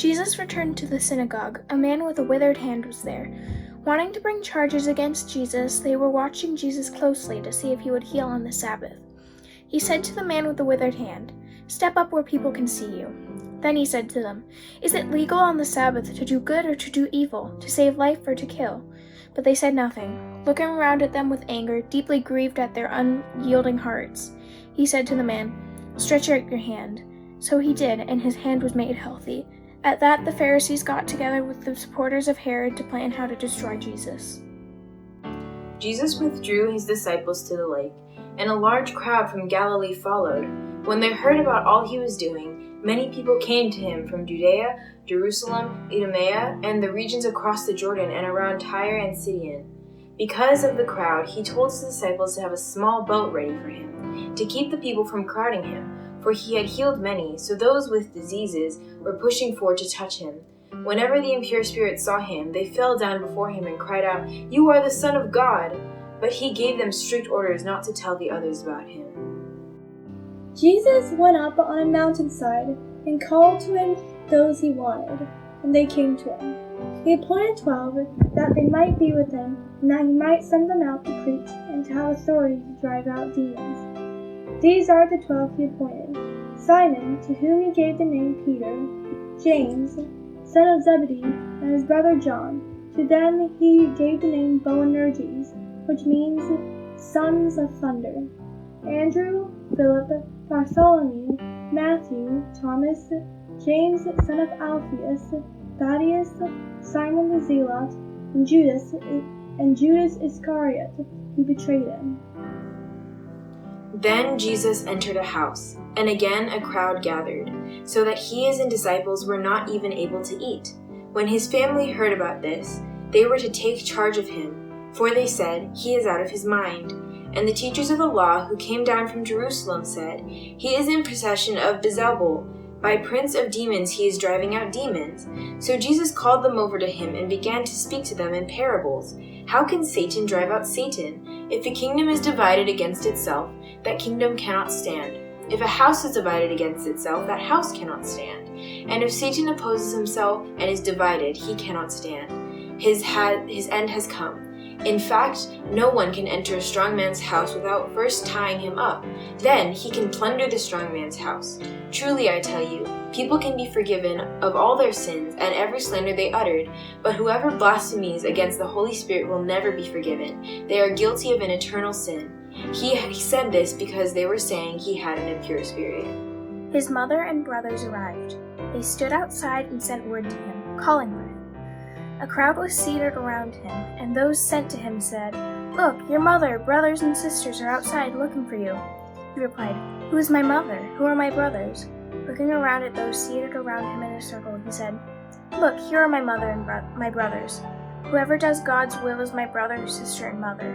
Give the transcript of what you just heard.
Jesus returned to the synagogue. A man with a withered hand was there. Wanting to bring charges against Jesus, they were watching Jesus closely to see if he would heal on the Sabbath. He said to the man with the withered hand, "Step up where people can see you." Then he said to them, "Is it legal on the Sabbath to do good or to do evil, to save life or to kill?" But they said nothing. Looking around at them with anger, deeply grieved at their unyielding hearts, he said to the man, "Stretch out your hand." So he did, and his hand was made healthy. At that, the Pharisees got together with the supporters of Herod to plan how to destroy Jesus. Jesus withdrew his disciples to the lake, and a large crowd from Galilee followed. When they heard about all he was doing, many people came to him from Judea, Jerusalem, Idumea, and the regions across the Jordan and around Tyre and Sidon. Because of the crowd, he told his disciples to have a small boat ready for him, to keep the people from crowding him, for he had healed many, so those with diseases were pushing forward to touch him. Whenever the impure spirits saw him, they fell down before him and cried out, "You are the Son of God!" But he gave them strict orders not to tell the others about him. Jesus went up on a mountainside and called to him those he wanted, and they came to him. He appointed 12 that they might be with him, and that he might send them out to preach and to have authority to drive out demons. These are the 12 he appointed: Simon, to whom he gave the name Peter; James, son of Zebedee, and his brother John. To them he gave the name Boanerges, which means sons of thunder; Andrew, Philip, Bartholomew, Matthew, Thomas, James, son of Alphaeus, Thaddeus, Simon the Zealot, and Judas Iscariot, who betrayed him. Then Jesus entered a house, and again a crowd gathered, so that he and his disciples were not even able to eat. When his family heard about this, they were to take charge of him, for they said, "He is out of his mind." And the teachers of the law who came down from Jerusalem said, "He is in possession of Beelzebul. By prince of demons he is driving out demons." So Jesus called them over to him and began to speak to them in parables. "How can Satan drive out Satan? If a kingdom is divided against itself, that kingdom cannot stand. If a house is divided against itself, that house cannot stand. And if Satan opposes himself and is divided, he cannot stand. His end has come. In fact, no one can enter a strong man's house without first tying him up. Then he can plunder the strong man's house. Truly I tell you, people can be forgiven of all their sins and every slander they uttered, but whoever blasphemes against the Holy Spirit will never be forgiven. They are guilty of an eternal sin." He said this because they were saying he had an impure spirit. His mother and brothers arrived. They stood outside and sent word to him, calling for him. A crowd was seated around him, and those sent to him said, "Look, your mother, brothers and sisters are outside looking for you." He replied, "Who is my mother? Who are my brothers?" Looking around at those seated around him in a circle, he said, "Look, here are my mother and my brothers. Whoever does God's will is my brother, sister, and mother."